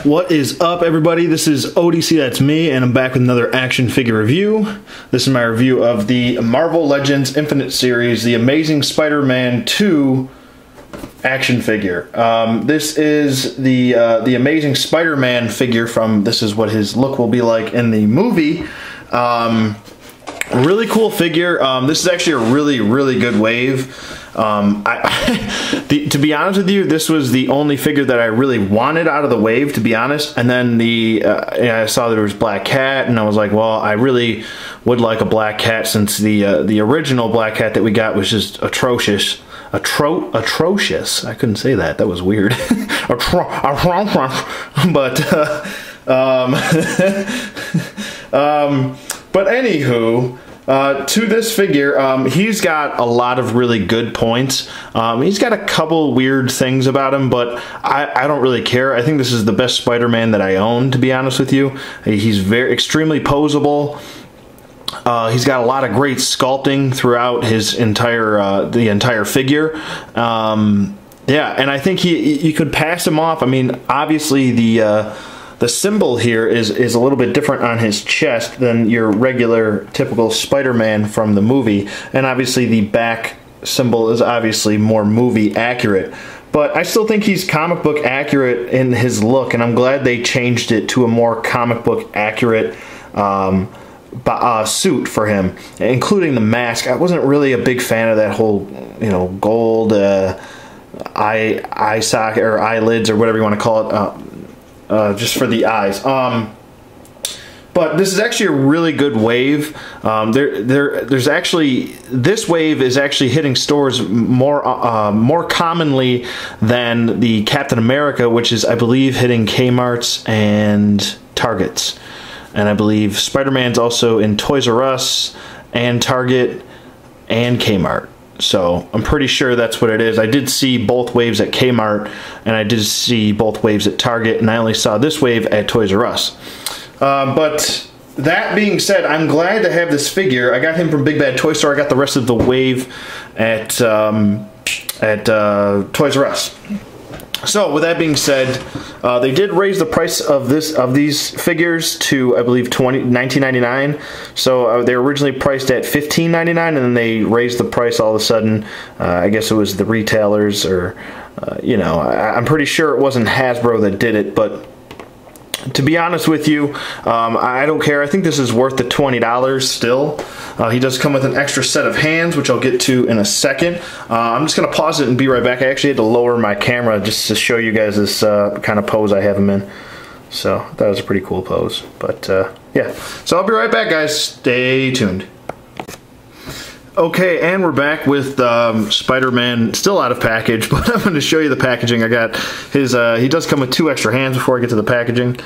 What is up, everybody? This is ODC, that's me, and I'm back with another action figure review. This is my review of the Marvel Legends Infinite Series, the Amazing Spider-Man 2 action figure. This is the Amazing Spider-Man figure from, this is what his look will be like in the movie. Really cool figure. This is actually a really good wave. To be honest with you, this was the only figure that I really wanted out of the wave, to be honest. And then I saw there was Black Cat, and I was like, well, I really would like a Black Cat, since the original Black Cat that we got was just atrocious. Atrocious. I couldn't say that. That was weird. But anywho, to this figure, he's got a lot of really good points. He's got a couple weird things about him, but I don't really care. I think this is the best Spider-Man that I own, to be honest with you. He's extremely posable. He's got a lot of great sculpting throughout his entire figure. Yeah, and I think you could pass him off. I mean, obviously the symbol here is a little bit different on his chest than your regular typical Spider-Man from the movie, and obviously the back symbol is obviously more movie accurate. But I still think he's comic book accurate in his look, and I'm glad they changed it to a more comic book accurate suit for him, including the mask. I wasn't really a big fan of that whole, gold eye socket or eyelids or whatever you want to call it. Just for the eyes. But this is actually a really good wave. There's actually, this wave is actually hitting stores more commonly than the Captain America, which is, I believe, hitting Kmart's and Target's. And I believe Spider-Man's also in Toys R Us and Target and Kmart. So I'm pretty sure that's what it is. I did see both waves at Kmart, and I did see both waves at Target, and I only saw this wave at Toys R Us. But that being said, I'm glad to have this figure. I got him from Big Bad Toy Store. I got the rest of the wave at Toys R Us. So with that being said, they did raise the price of these figures to, I believe, $19.99. So they were originally priced at $15.99, and then they raised the price all of a sudden. I guess it was the retailers, or I'm pretty sure it wasn't Hasbro that did it, but to be honest with you, I don't care. I think this is worth the $20 still. He does come with an extra set of hands, which I'll get to in a second. I'm just going to pause it and be right back. I actually had to lower my camera just to show you guys this kind of pose I have him in. So that was a pretty cool pose. But yeah, so I'll be right back, guys. Stay tuned. Okay, and we're back with Spider-Man, still out of package, but I'm going to show you the packaging. I got his, he does come with 2 extra hands before I get to the packaging.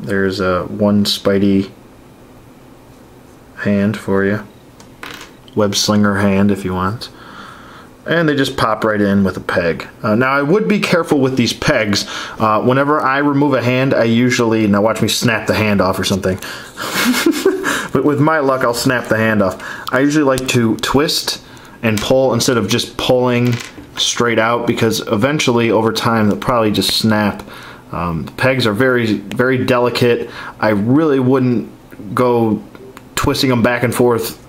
There's one Spidey hand for you. Web slinger hand if you want. And they just pop right in with a peg. Now I would be careful with these pegs. Whenever I remove a hand, I usually, now watch me snap the hand off or something. But with my luck, I'll snap the hand off. I usually like to twist and pull instead of just pulling straight out, because eventually, over time, they'll probably just snap. The pegs are very delicate. I really wouldn't go twisting them back and forth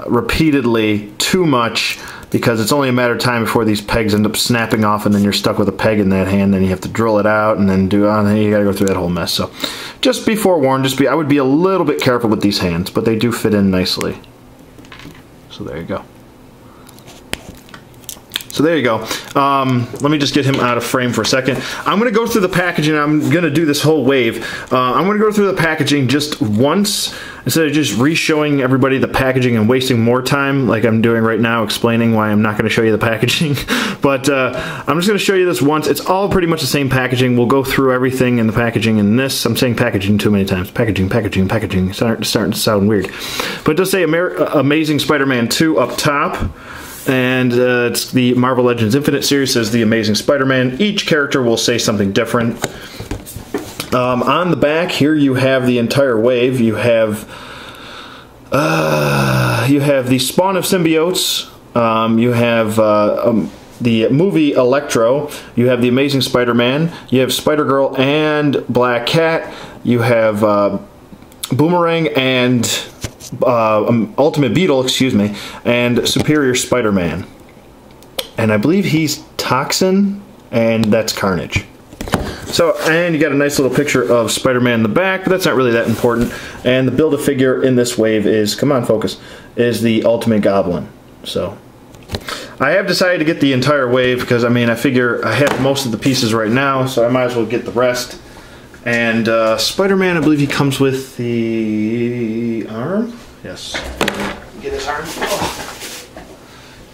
repeatedly too much, because it's only a matter of time before these pegs end up snapping off, and then you're stuck with a peg in that hand. Then you have to drill it out, and then you gotta go through that whole mess. So just be forewarned. I would be a little bit careful with these hands, but they do fit in nicely. So there you go. So there you go. Let me just get him out of frame for a second. I'm going to go through the packaging. I'm going to do this whole wave. I'm going to go through the packaging just once, instead of just re-showing everybody the packaging and wasting more time like I'm doing right now explaining why I'm not going to show you the packaging. But I'm just going to show you this once. It's all pretty much the same packaging. We'll go through everything in the packaging in this. I'm saying packaging too many times. Packaging. It's starting to sound weird. But it does say Amazing Spider-Man 2 up top. And it's the Marvel Legends Infinite Series, says the Amazing Spider-Man. Each character will say something different. On the back here, you have the entire wave. You have the spawn of symbiotes. You have the movie Electro. You have the Amazing Spider-Man. You have Spider-Girl and Black Cat. You have Boomerang and Ultimate Beetle, excuse me, and Superior Spider-Man. And I believe he's Toxin, and that's Carnage. So, and you got a nice little picture of Spider-Man in the back, but that's not really that important. And the Build-A-Figure in this wave is, come on, focus, is the Ultimate Goblin. So, I have decided to get the entire wave because, I mean, I figure I have most of the pieces right now, so I might as well get the rest. And Spider-Man, I believe he comes with the arm? Yes. Get his arm. Oh.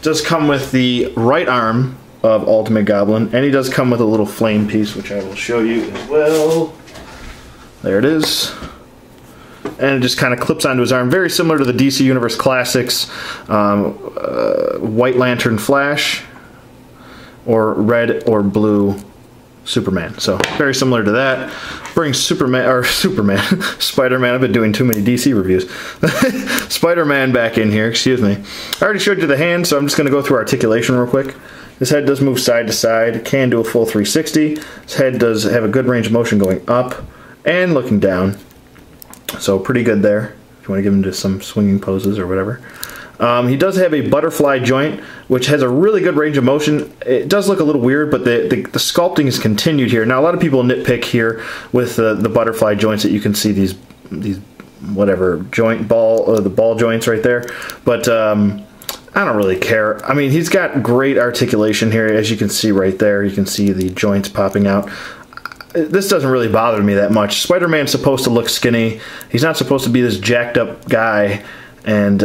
Does come with the right arm of Ultimate Goblin, and he does come with a little flame piece, which I will show you as well. There it is. And it just kind of clips onto his arm, very similar to the DC Universe Classics White Lantern Flash, or red or blue Superman. So very similar to that. Brings Spider-Man. I've been doing too many DC reviews. Spider-Man back in here, excuse me. I already showed you the hand, so I'm just going to go through articulation real quick. This head does move side to side, can do a full 360. This head does have a good range of motion going up and looking down. So pretty good there, if you want to give him just some swinging poses or whatever. He does have a butterfly joint, which has a really good range of motion. It does look a little weird, but the sculpting is continued here. Now, a lot of people nitpick here with the butterfly joints that you can see these whatever joint ball, the ball joints right there. But I don't really care. I mean, he's got great articulation here, as you can see right there. You can see the joints popping out. This doesn't really bother me that much. Spider-Man's supposed to look skinny. He's not supposed to be this jacked up guy. And,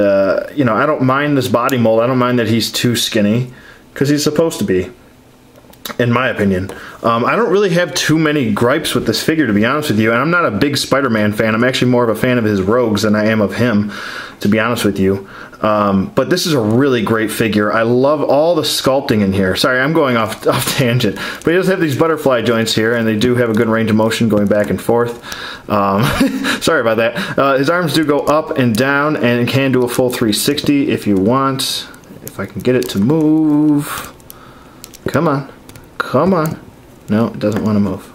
you know, I don't mind this body mold. I don't mind that he's too skinny, because he's supposed to be, in my opinion. I don't really have too many gripes with this figure, to be honest with you. And I'm not a big Spider-Man fan. I'm actually more of a fan of his rogues than I am of him, to be honest with you. But this is a really great figure. I love all the sculpting in here. Sorry, I'm going off tangent. But he does have these butterfly joints here, and they do have a good range of motion going back and forth. Sorry about that. His arms do go up and down, and can do a full 360 if you want. If I can get it to move. Come on. Come on. No, it doesn't want to move.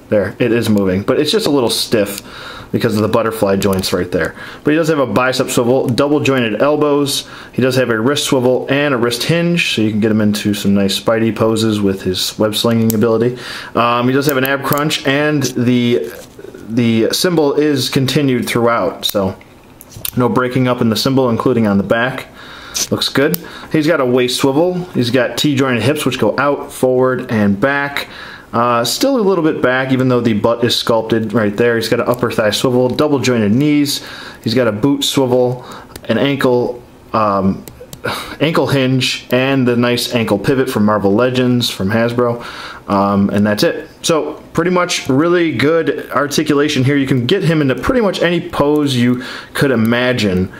There, it is moving. But it's just a little stiff because of the butterfly joints right there. But he does have a bicep swivel, double jointed elbows. He does have a wrist swivel and a wrist hinge, so you can get him into some nice Spidey poses with his web slinging ability. He does have an ab crunch, and the symbol is continued throughout, so no breaking up in the symbol, including on the back. Looks good. He's got a waist swivel. He's got T-jointed hips, which go out, forward, and back. Still a little bit back, even though the butt is sculpted right there. He's got an upper thigh swivel, double jointed knees. He's got a boot swivel, an ankle hinge, and the nice ankle pivot from Marvel Legends from Hasbro. And that's it. So pretty much really good articulation here. You can get him into pretty much any pose you could imagine.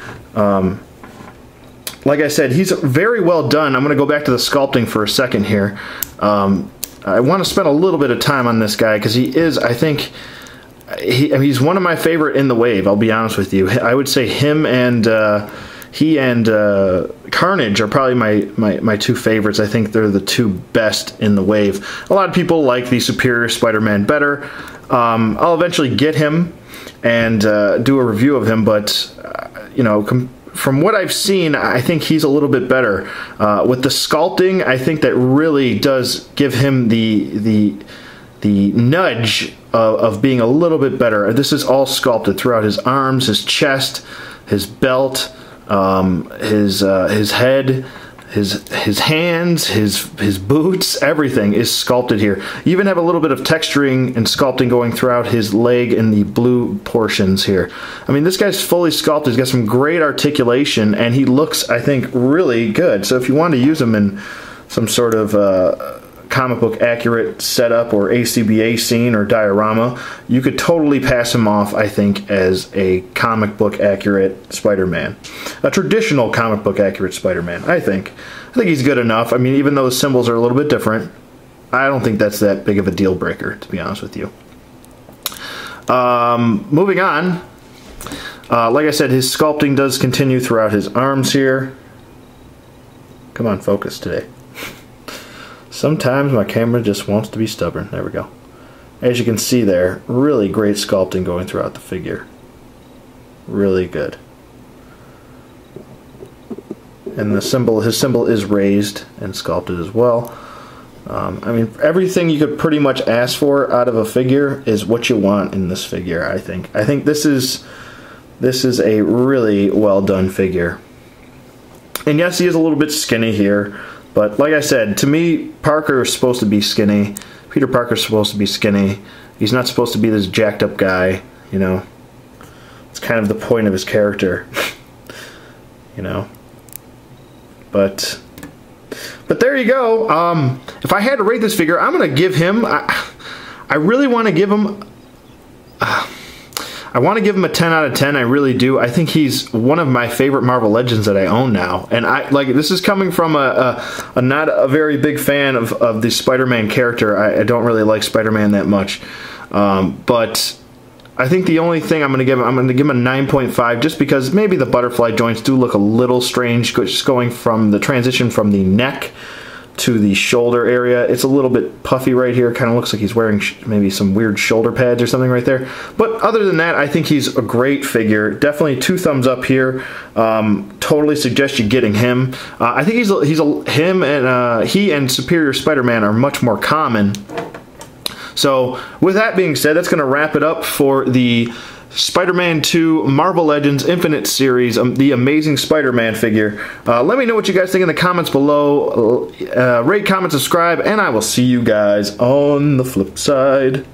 Like I said, he's very well done. I'm going to go back to the sculpting for a second here. I want to spend a little bit of time on this guy because he is, I think, he's one of my favorite in the wave, I'll be honest with you. I would say him and Carnage are probably my two favorites. I think they're the two best in the wave. A lot of people like the Superior Spider-Man better. I'll eventually get him and do a review of him, but, you know, from what I've seen, I think he's a little bit better. With the sculpting, I think that really does give him the nudge of being a little bit better. This is all sculpted throughout his arms, his chest, his belt, his head, his hands, his boots, everything is sculpted here. You even have a little bit of texturing and sculpting going throughout his leg and the blue portions here. I mean, this guy's fully sculpted. He's got some great articulation, and he looks, I think, really good. So if you want to use him in some sort of comic book accurate setup or ACBA scene or diorama, you could totally pass him off, I think, as a comic book accurate Spider-Man. A traditional comic book accurate Spider-Man, I think. I think he's good enough. I mean, even though the symbols are a little bit different, I don't think that's that big of a deal breaker, to be honest with you. Moving on, like I said, his sculpting does continue throughout his arms here. Come on, focus today. Sometimes my camera just wants to be stubborn. There we go. As you can see there, really great sculpting going throughout the figure. Really good. And the symbol, his symbol is raised and sculpted as well. I mean, everything you could pretty much ask for out of a figure is what you want in this figure, I think. I think this is a really well done figure. And yes, he is a little bit skinny here, but like I said, to me, Parker is supposed to be skinny. Peter Parker's supposed to be skinny. He's not supposed to be this jacked up guy, you know. It's kind of the point of his character, you know. But there you go. If I had to rate this figure, I'm going to give him, I really want to give him, I want to give him a 10 out of 10. I really do. I think he's one of my favorite Marvel Legends that I own now. And this is coming from a not a very big fan of the Spider-Man character. I don't really like Spider-Man that much. But I think the only thing I'm going to give him a 9.5, just because maybe the butterfly joints do look a little strange, just going from the transition from the neck to the shoulder area. It's a little bit puffy right here. Kind of looks like he's wearing maybe some weird shoulder pads or something right there. But other than that, I think he's a great figure. Definitely 2 thumbs up here. Totally suggest you getting him. I think he and Superior Spider-Man are much more common. So with that being said, that's going to wrap it up for the Spider-Man 2 Marvel Legends Infinite Series, the Amazing Spider-Man figure. Let me know what you guys think in the comments below. Rate, comment, subscribe, and I will see you guys on the flip side.